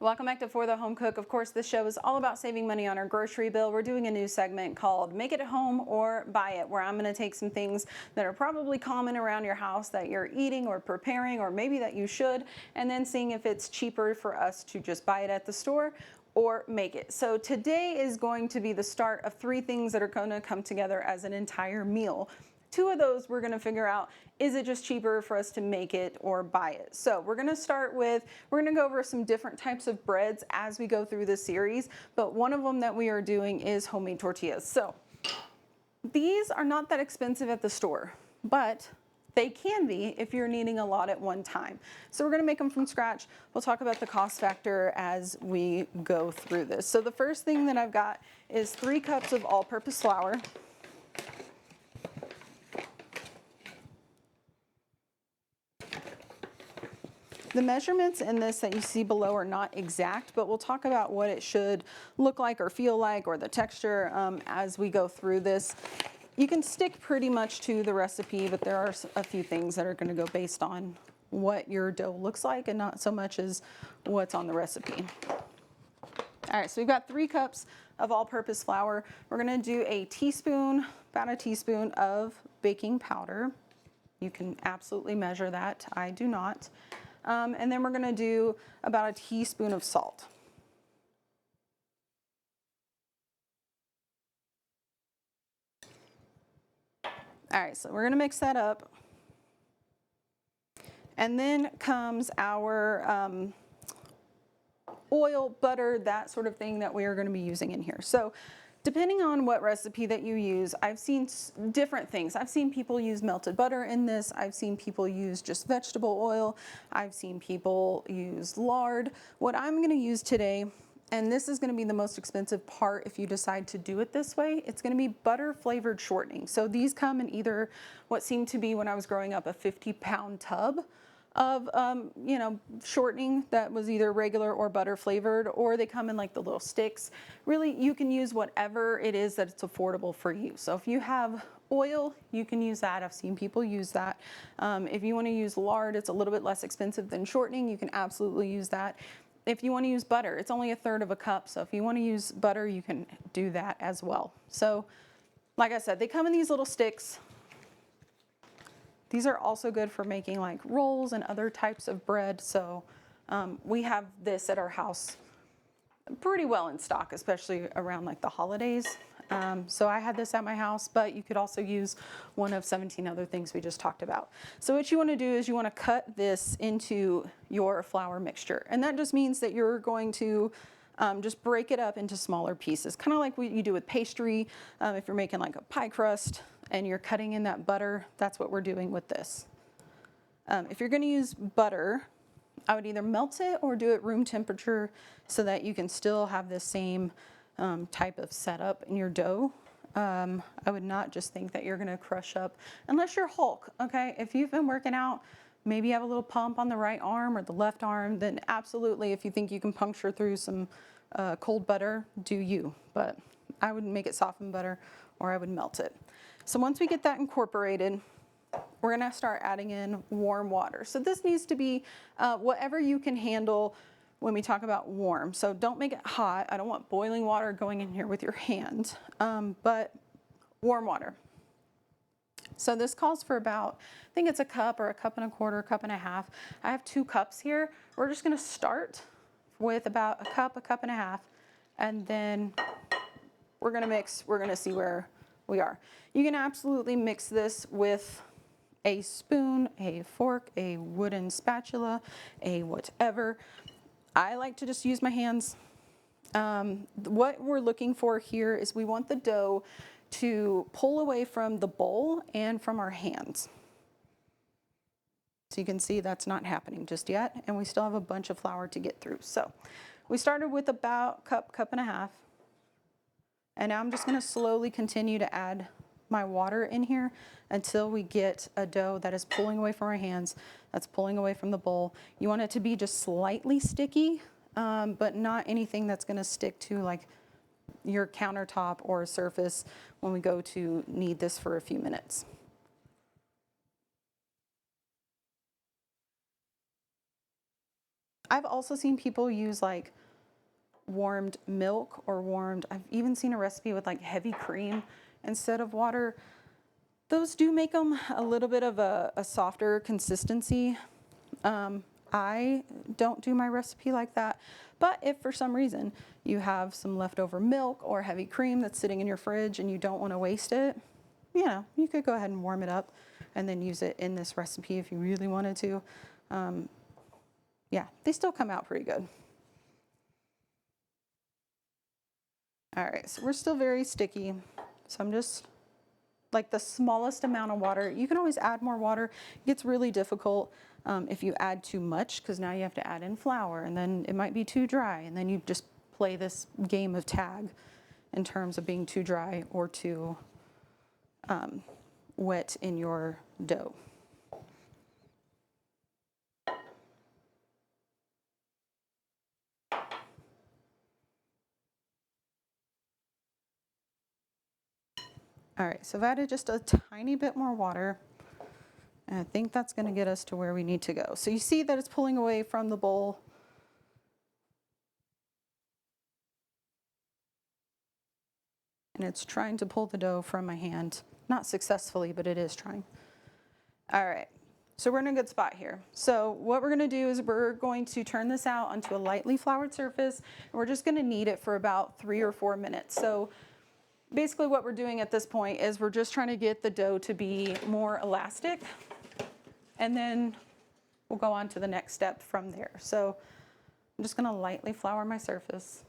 Welcome back to For the Home Cook. Of course, this show is all about saving money on our grocery bill. We're doing a new segment called Make It at Home or Buy It, where I'm going to take some things that are probably common around your house that you're eating or preparing, or maybe that you should, and then seeing if it's cheaper for us to just buy it at the store or make it. So today is going to be the start of 3 things that are going to come together as an entire meal. 2 of those we're going to figure out, is it just cheaper for us to make it or buy it? So we're going to start with, we're going to go over some different types of breads as we go through this series, but one of them that we are doing is homemade tortillas. So these are not that expensive at the store, but they can be if you're needing a lot at one time. So we're going to make them from scratch. We'll talk about the cost factor as we go through this. So the first thing that I've got is 3 cups of all-purpose flour. The measurements in this that you see below are not exact, but we'll talk about what it should look like or feel like, or the texture as we go through this. You can stick pretty much to the recipe, but there are a few things that are going to go based on what your dough looks like and not so much as what's on the recipe. All right, so we've got 3 cups of all-purpose flour. We're going to do about a teaspoon of baking powder. You can absolutely measure that. I do not. And then we're going to do about a teaspoon of salt. All right, so we're going to mix that up. And then comes our oil, butter, that sort of thing that we are going to be using in here. So depending on what recipe that you use, I've seen different things. I've seen people use melted butter in this. I've seen people use just vegetable oil. I've seen people use lard. What I'm going to use today, and this is going to be the most expensive part if you decide to do it this way, it's going to be butter flavored shortening. So these come in either what seemed to be, when I was growing up, a 50-pound tub of shortening that was either regular or butter flavored, or they come in like the little sticks. Really, you can use whatever it is that it's affordable for you. So if you have oil, you can use that. I've seen people use that. If you want to use lard, it's a little bit less expensive than shortening. You can absolutely use that. If you want to use butter, it's only 1/3 of a cup. So if you want to use butter, you can do that as well. So like I said, they come in these little sticks. These are also good for making like rolls and other types of bread. So we have this at our house pretty well in stock, especially around like the holidays. So I had this at my house, but you could also use one of 17 other things we just talked about. So what you want to do is you want to cut this into your flour mixture. And that just means that you're going to just break it up into smaller pieces, kind of like what you do with pastry. If you're making like a pie crust and you're cutting in that butter, that's what we're doing with this. If you're going to use butter, I would either melt it or do it room temperature so that you can still have the same type of setup in your dough. I would not just think that you're going to crush up, unless you're Hulk, okay? If you've been working out, maybe you have a little pump on the right arm or the left arm, then absolutely, if you think you can puncture through some cold butter, do you. But I would make it softened butter, or I would melt it. So once we get that incorporated, we're going to start adding in warm water. So this needs to be whatever you can handle when we talk about warm. So don't make it hot. I don't want boiling water going in here with your hand, but warm water. So this calls for about, I think it's a cup or a cup and a quarter, cup and a half. I have 2 cups here. We're just going to start with about a cup and a half, and then we're going to mix. We're going to see where we are. You can absolutely mix this with a spoon, a fork, a wooden spatula, a whatever. I like to just use my hands. What we're looking for here is we want the dough to pull away from the bowl and from our hands. So you can see that's not happening just yet, and we still have a bunch of flour to get through. So we started with about cup and a half, and now I'm just going to slowly continue to add my water in here until we get a dough that is pulling away from our hands, that's pulling away from the bowl. You want it to be just slightly sticky, but not anything that's going to stick to like your countertop or a surface when we go to knead this for a few minutes. I've also seen people use like warmed milk or I've even seen a recipe with like heavy cream instead of water. Those do make them a little bit of a softer consistency. I don't do my recipe like that, but if for some reason you have some leftover milk or heavy cream that's sitting in your fridge and you don't want to waste it, you could go ahead and warm it up and then use it in this recipe if you really wanted to. Yeah, they still come out pretty good. All right, so we're still very sticky. So I'm just like the smallest amount of water. You can always add more water. It gets really difficult if you add too much, because now you have to add in flour and then it might be too dry. And then you just play this game of tag in terms of being too dry or too wet in your dough. All right, so I've added just a tiny bit more water. And I think that's going to get us to where we need to go. So you see that it's pulling away from the bowl. And it's trying to pull the dough from my hand. Not successfully, but it is trying. All right, so we're in a good spot here. So what we're gonna do is we're going to turn this out onto a lightly floured surface, and we're just gonna knead it for about 3 or 4 minutes. So basically what we're doing at this point is we're just trying to get the dough to be more elastic, and then we'll go on to the next step from there. So I'm just gonna lightly flour my surface.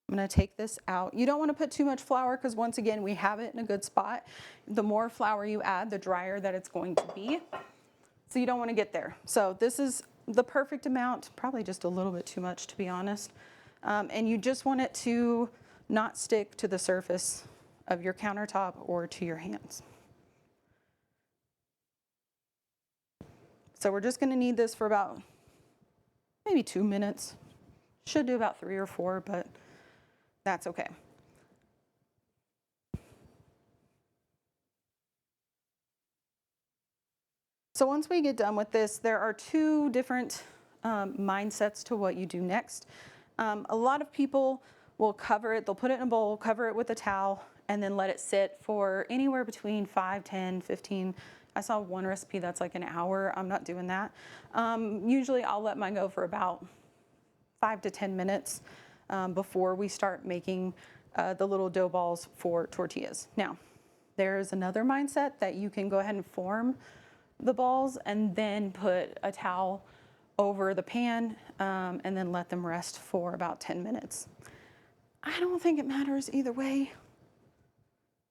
I'm gonna take this out. You don't wanna put too much flour because once again, we have it in a good spot. The more flour you add, the drier that it's going to be. So you don't wanna get there. So this is the perfect amount, probably just a little bit too much to be honest. And you just want it to not stick to the surface of your countertop or to your hands. So we're just gonna knead this for about maybe 2 minutes. Should do about 3 or 4, but that's okay. So once we get done with this, there are 2 different mindsets to what you do next. A lot of people will cover it, they'll put it in a bowl, cover it with a towel, and then let it sit for anywhere between 5, 10, 15. I saw one recipe that's like an hour. I'm not doing that. Usually I'll let mine go for about 5 to 10 minutes before we start making the little dough balls for tortillas. Now, there's another mindset that you can go ahead and form the balls and then put a towel over the pan and then let them rest for about 10 minutes. I don't think it matters either way.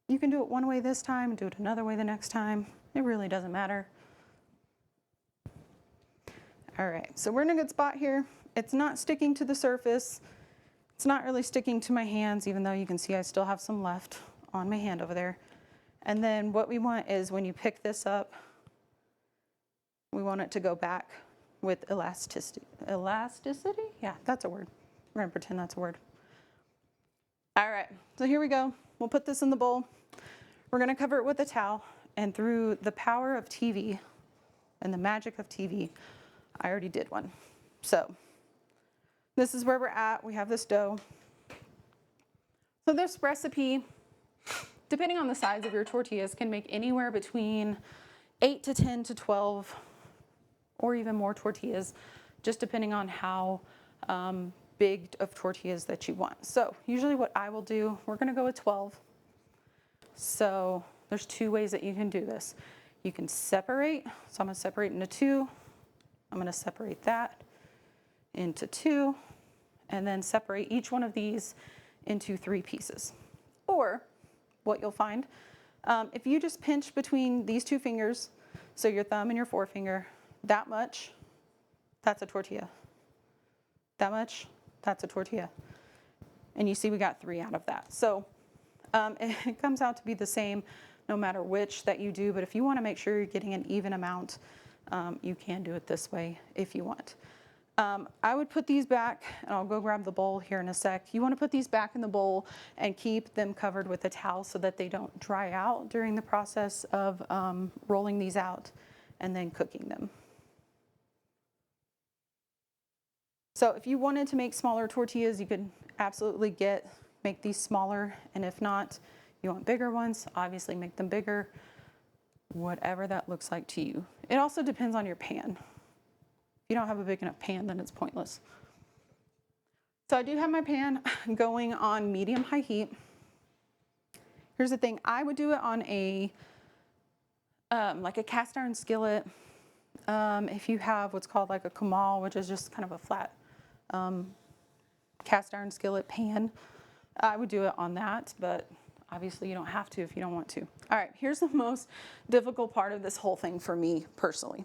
You can do it one way this time and do it another way the next time. It really doesn't matter. All right, so we're in a good spot here. It's not sticking to the surface. It's not really sticking to my hands, even though you can see I still have some left on my hand over there. And then what we want is when you pick this up, we want it to go back with elasticity. Elasticity? Yeah, that's a word. We're gonna pretend that's a word. All right, so here we go. We'll put this in the bowl. We're gonna cover it with a towel, and through the power of TV and the magic of TV, I already did one. So this is where we're at. We have this dough. So this recipe, depending on the size of your tortillas, can make anywhere between 8 to 10 to 12 or even more tortillas, just depending on how big of tortillas that you want. So usually what I will do, we're gonna go with 12. So there's 2 ways that you can do this. You can separate, so I'm gonna separate into 2. I'm gonna separate that into 2, and then separate each one of these into 3 pieces. Or what you'll find, if you just pinch between these 2 fingers, so your thumb and your forefinger, that much, that's a tortilla. That much, that's a tortilla. And you see we got 3 out of that. So it comes out to be the same no matter which that you do, but if you wanna make sure you're getting an even amount, you can do it this way if you want. I would put these back, and I'll go grab the bowl here in a sec. You wanna put these back in the bowl and keep them covered with a towel so that they don't dry out during the process of rolling these out and then cooking them. So if you wanted to make smaller tortillas, you could absolutely make these smaller. And if not, you want bigger ones, obviously make them bigger, whatever that looks like to you. It also depends on your pan. If you don't have a big enough pan, then it's pointless. So I do have my pan going on medium-high heat. Here's the thing, I would do it on a like a cast iron skillet. If you have what's called like a KAMR, which is just kind of a flat cast iron skillet pan, I would do it on that, but obviously you don't have to if you don't want to. All right, here's the most difficult part of this whole thing for me personally.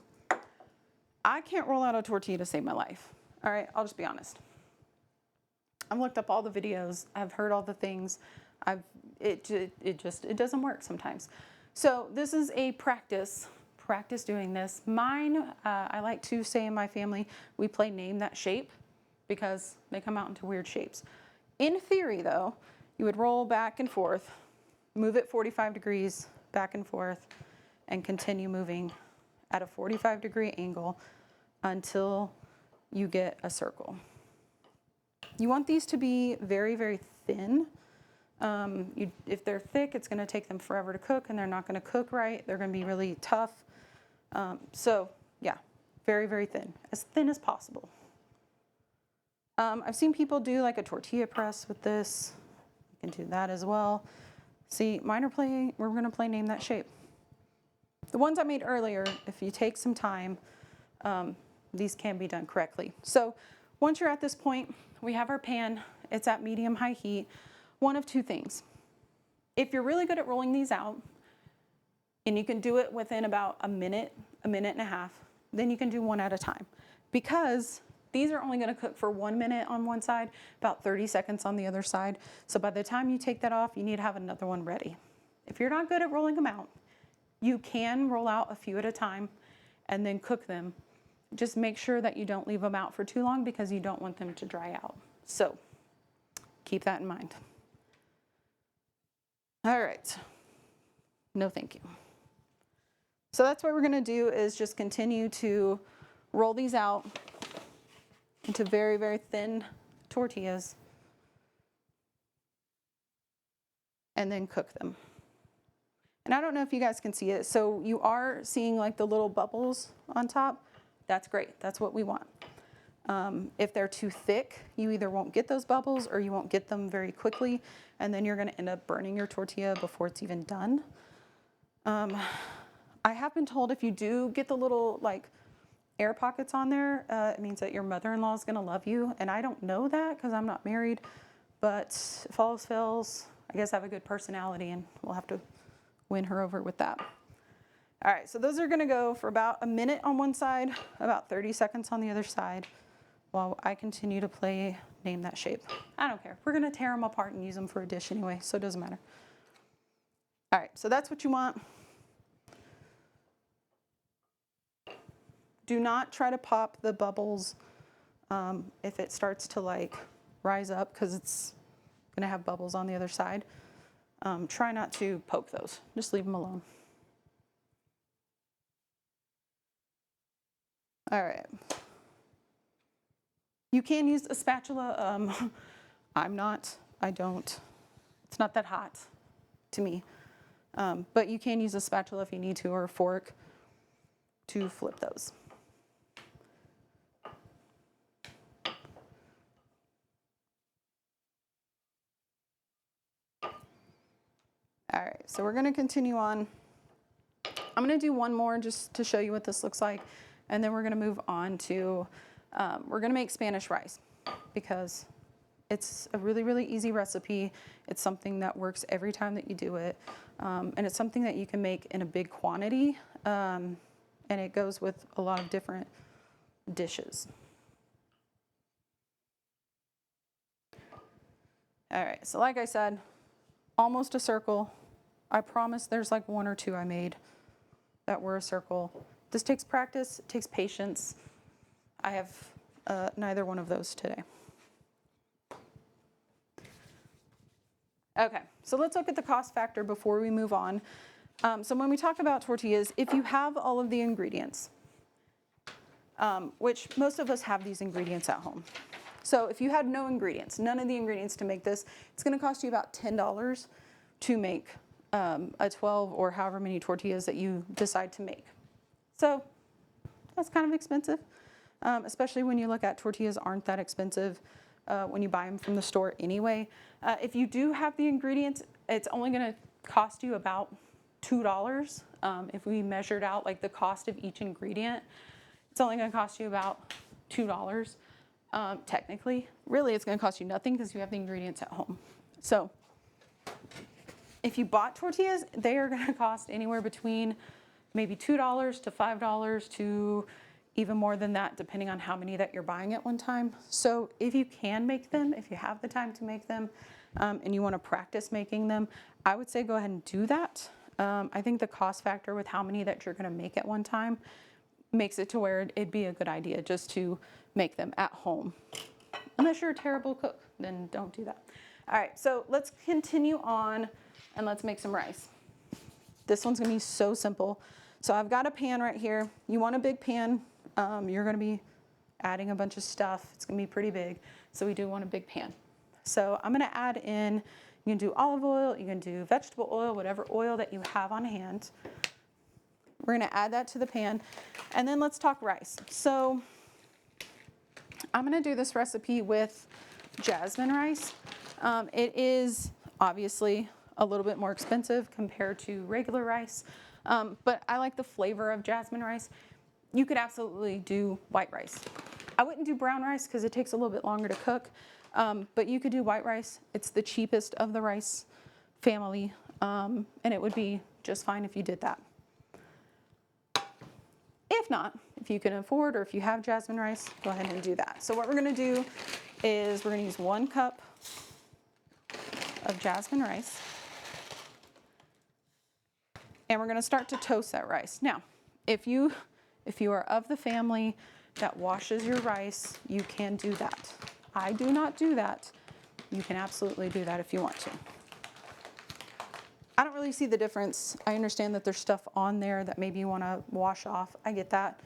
I can't roll out a tortilla to save my life. All right, I'll just be honest. I've looked up all the videos, I've heard all the things, it doesn't work sometimes. So this is a practice doing this. Mine, I like to say in my family, we play name that shape because they come out into weird shapes. In theory though, you would roll back and forth, move it 45 degrees back and forth, and continue moving at a 45-degree angle until you get a circle. You want these to be very, very thin. If they're thick, it's going to take them forever to cook, and they're not going to cook right. They're going to be really tough. So yeah, very, very thin as possible. I've seen people do like a tortilla press with this. You can do that as well. See, we're going to play name that shape. The ones I made earlier, if you take some time, these can be done correctly. So once you're at this point, we have our pan, it's at medium-high heat. One of two things. If you're really good at rolling these out, and you can do it within about a minute and a half, then you can do one at a time. Because these are only gonna cook for 1 minute on one side, about 30 seconds on the other side. So by the time you take that off, you need to have another one ready. If you're not good at rolling them out, you can roll out a few at a time and then cook them. Just make sure that you don't leave them out for too long because you don't want them to dry out. So keep that in mind. All right, no thank you. So that's what we're gonna do is just continue to roll these out into very, very thin tortillas and then cook them. And I don't know if you guys can see it. So you are seeing like the little bubbles on top. That's great, that's what we want. If they're too thick, you either won't get those bubbles or you won't get them very quickly, and then you're gonna end up burning your tortilla before it's even done. I have been told if you do get the little like air pockets on there, it means that your mother-in-law is gonna love you. And I don't know that because I'm not married, but if all else fails, I guess I have a good personality and we'll have to win her over with that. All right, so those are gonna go for about a minute on one side, about 30 seconds on the other side, while I continue to play name that shape. I don't care. We're gonna tear them apart and use them for a dish anyway, so it doesn't matter. All right, so that's what you want. Do not try to pop the bubbles if it starts to like rise up because it's gonna have bubbles on the other side. Try not to poke those, just leave them alone. All right. You can use a spatula. I don't. It's not that hot to me. But you can use a spatula if you need to, or a fork to flip those. All right, so we're gonna continue on. I'm gonna do one more just to show you what this looks like, and then we're gonna move on to, we're gonna make Spanish rice because it's a really, really easy recipe. It's something that works every time that you do it, and it's something that you can make in a big quantity, and it goes with a lot of different dishes. All right, so like I said, almost a circle. I promise there's like one or two I made that were a circle. This takes practice, it takes patience. I have neither one of those today. Okay, so let's look at the cost factor before we move on. So when we talk about tortillas, if you have all of the ingredients, which most of us have these ingredients at home. So if you had no ingredients, none of the ingredients to make this, it's going to cost you about $10 to make a 12 or however many tortillas that you decide to make. So that's kind of expensive, especially when you look at tortillas aren't that expensive when you buy them from the store anyway. If you do have the ingredients, it's only going to cost you about $2. If we measured out like the cost of each ingredient, it's only going to cost you about $2. Technically, really, it's going to cost you nothing because you have the ingredients at home. So if you bought tortillas, they are going to cost anywhere between maybe $2 to $5 to even more than that, depending on how many that you're buying at one time. So if you can make them, if you have the time to make them, and you want to practice making them, I would say go ahead and do that. I think the cost factor with how many that you're going to make at one time makes it to where it'd be a good idea just to make them at home. Unless you're a terrible cook, then don't do that. All right, so let's continue on and let's make some rice. This one's gonna be so simple. So I've got a pan right here. You want a big pan. You're gonna be adding a bunch of stuff. It's gonna be pretty big. So we do want a big pan. So I'm gonna add in, you can do olive oil, you can do vegetable oil, whatever oil that you have on hand. We're gonna add that to the pan. And then let's talk rice. So I'm gonna do this recipe with jasmine rice. It is obviously a little bit more expensive compared to regular rice, but I like the flavor of jasmine rice. You could absolutely do white rice. I wouldn't do brown rice because it takes a little bit longer to cook, but you could do white rice. It's the cheapest of the rice family, and it would be just fine if you did that. If not, if you can afford or if you have jasmine rice, go ahead and do that. So what we're going to do is we're going to use 1 cup of jasmine rice. And we're going to start to toast that rice. Now, if you are of the family that washes your rice, you can do that. I do not do that. You can absolutely do that if you want to. I don't really see the difference. I understand that there's stuff on there that maybe you want to wash off. I get that.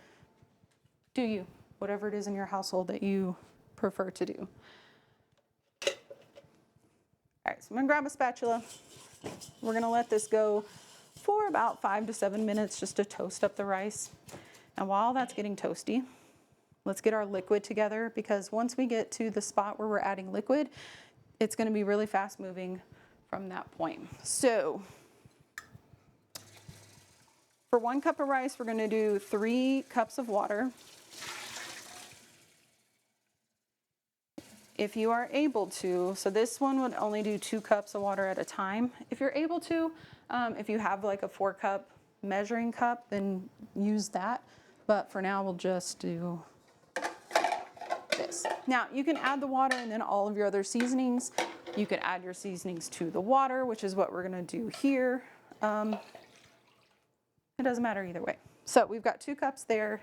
Do you, whatever it is in your household that you prefer to do. All right, so I'm going to grab a spatula. We're going to let this go for about 5 to 7 minutes just to toast up the rice. And while that's getting toasty, let's get our liquid together, because once we get to the spot where we're adding liquid, it's going to be really fast moving from that point. So for 1 cup of rice, we're going to do 3 cups of water. If you are able to, so this one would only do 2 cups of water at a time. If you're able to, if you have like a 4-cup measuring cup, then use that. But for now, we'll just do this. Now, you can add the water and then all of your other seasonings. You could add your seasonings to the water, which is what we're going to do here. It doesn't matter either way. So we've got 2 cups there.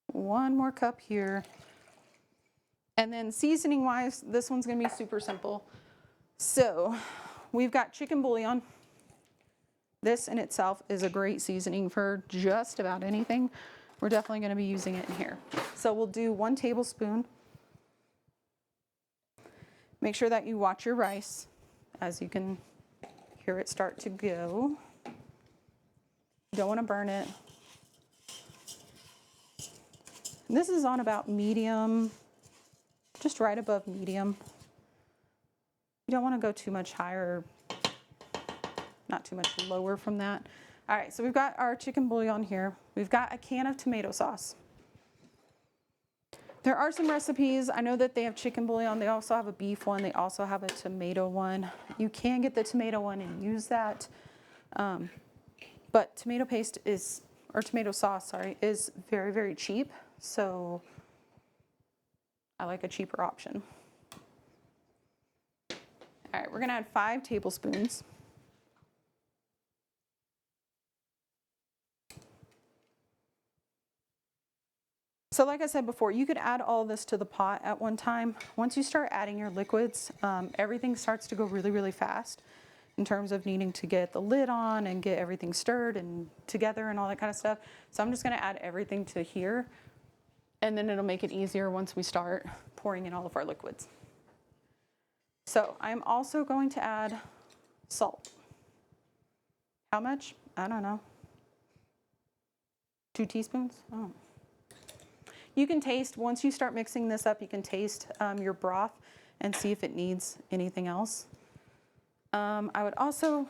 One more cup here. And then seasoning wise, this one's going to be super simple. So we've got chicken bouillon. This in itself is a great seasoning for just about anything. We're definitely going to be using it in here. So we'll do 1 tablespoon. Make sure that you watch your rice, as you can hear it start to go. You don't want to burn it. And this is on about medium, just right above medium. You don't want to go too much higher, not too much lower from that. All right, so we've got our chicken bouillon here. We've got a can of tomato sauce. There are some recipes. I know that they have chicken bouillon. They also have a beef one. They also have a tomato one. You can get the tomato one and use that. But tomato paste is, or tomato sauce, sorry, is very, very cheap. So I like a cheaper option. All right, we're gonna add 5 tablespoons. So like I said before, you could add all this to the pot at one time. Once you start adding your liquids, everything starts to go really, really fast. in terms of needing to get the lid on and get everything stirred and together and all that kind of stuff. So I'm just gonna add everything to here, and then it'll make it easier once we start pouring in all of our liquids. So I'm also going to add salt. How much? I don't know. 2 teaspoons? Oh. You can taste, once you start mixing this up, you can taste your broth and see if it needs anything else. I would also,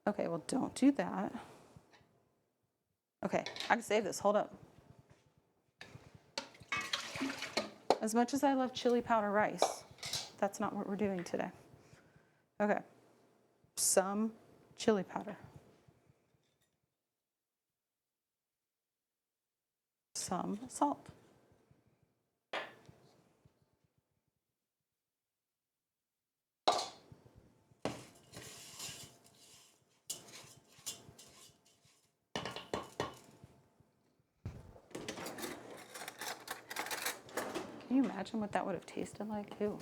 okay, well, don't do that. Okay, I can save this, hold up. As much as I love chili powder rice, that's not what we're doing today. Okay, some chili powder. Some salt. Can you imagine what that would have tasted like? Ew.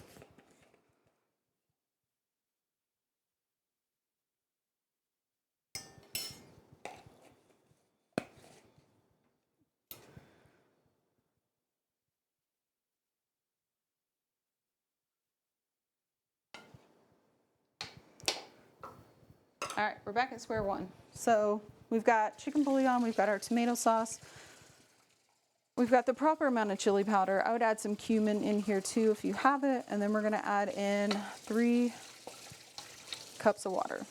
All right, we're back at square one. So we've got chicken bouillon, we've got our tomato sauce, we've got the proper amount of chili powder. I would add some cumin in here too if you have it, and then we're gonna add in 3 cups of water.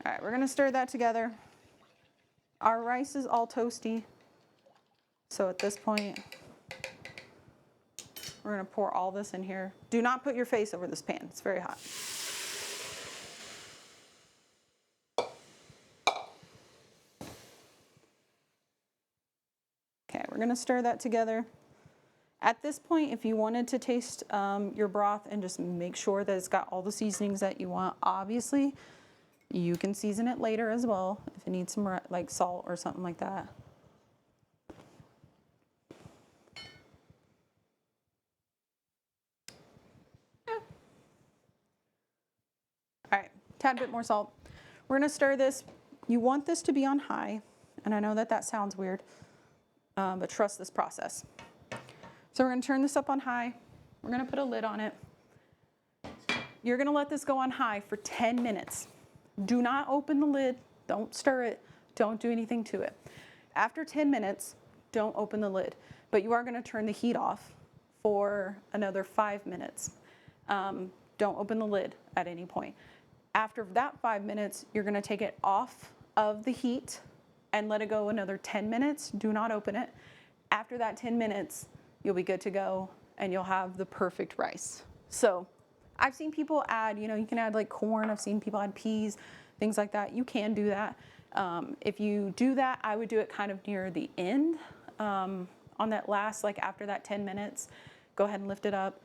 All right, we're gonna stir that together. Our rice is all toasty, so at this point, we're gonna pour all this in here. Do not put your face over this pan, it's very hot. Okay, we're gonna stir that together. At this point, if you wanted to taste your broth and just make sure that it's got all the seasonings that you want, obviously, you can season it later as well if it needs some like salt or something like that. Yeah. All right, tad bit more salt. We're gonna stir this. You want this to be on high, and I know that that sounds weird, but trust this process. So we're gonna turn this up on high. We're gonna put a lid on it. You're gonna let this go on high for 10 minutes. Do not open the lid, don't stir it, don't do anything to it. After 10 minutes, don't open the lid, but you are gonna turn the heat off for another 5 minutes. Don't open the lid at any point. After that 5 minutes, you're gonna take it off of the heat and let it go another 10 minutes. Do not open it. After that 10 minutes, you'll be good to go and you'll have the perfect rice. So I've seen people add, you can add like corn. I've seen people add peas, things like that. You can do that. If you do that, I would do it kind of near the end on that last, like after that 10 minutes, go ahead and lift it up,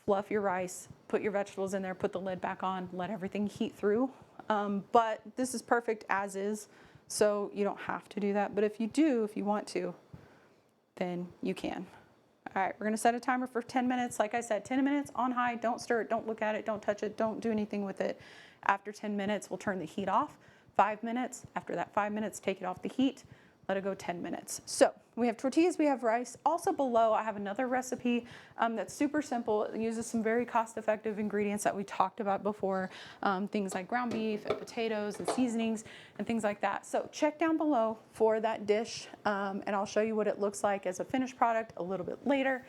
fluff your rice, put your vegetables in there, put the lid back on, let everything heat through. But this is perfect as is, so you don't have to do that. But if you do, if you want to, then you can. All right, we're gonna set a timer for 10 minutes. Like I said, 10 minutes on high, don't stir it, don't look at it, don't touch it, don't do anything with it. After 10 minutes, we'll turn the heat off. 5 minutes, after that 5 minutes, take it off the heat, let it go 10 minutes. So we have tortillas, we have rice. Also below, I have another recipe that's super simple. It uses some very cost-effective ingredients that we talked about before, things like ground beef and potatoes and seasonings and things like that. So check down below for that dish, and I'll show you what it looks like as a finished product a little bit later.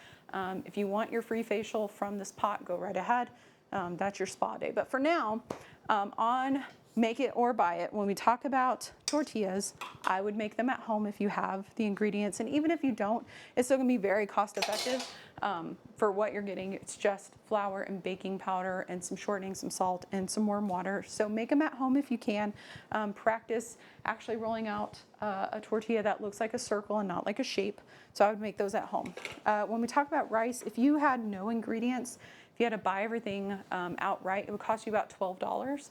If you want your free facial from this pot, go right ahead. That's your spa day. But for now, on Make It or Buy It, when we talk about tortillas, I would make them at home if you have the ingredients. And even if you don't, it's still gonna be very cost effective for what you're getting. It's just flour and baking powder and some shortening, some salt, and some warm water. So make them at home if you can. Practice actually rolling out a tortilla that looks like a circle and not like a shape. So I would make those at home. When we talk about rice, if you had no ingredients, if you had to buy everything outright, it would cost you about $12.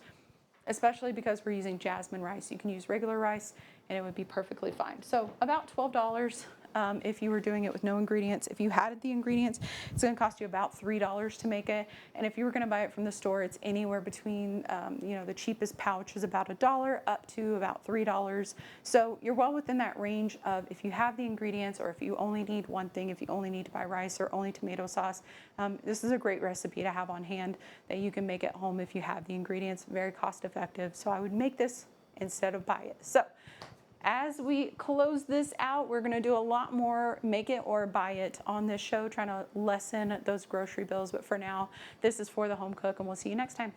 Especially because we're using jasmine rice. You can use regular rice and it would be perfectly fine. So about $12 if you were doing it with no ingredients. If you had the ingredients, it's going to cost you about $3 to make it. And if you were going to buy it from the store, it's anywhere between, the cheapest pouch is about $1 up to about $3. So you're well within that range of if you have the ingredients, or if you only need one thing, if you only need to buy rice or only tomato sauce. This is a great recipe to have on hand that you can make at home if you have the ingredients. Very cost effective. So I would make this instead of buy it. So as we close this out, we're going to do a lot more make it or buy it on this show, trying to lessen those grocery bills. But for now, this is For the Home Cook, and we'll see you next time.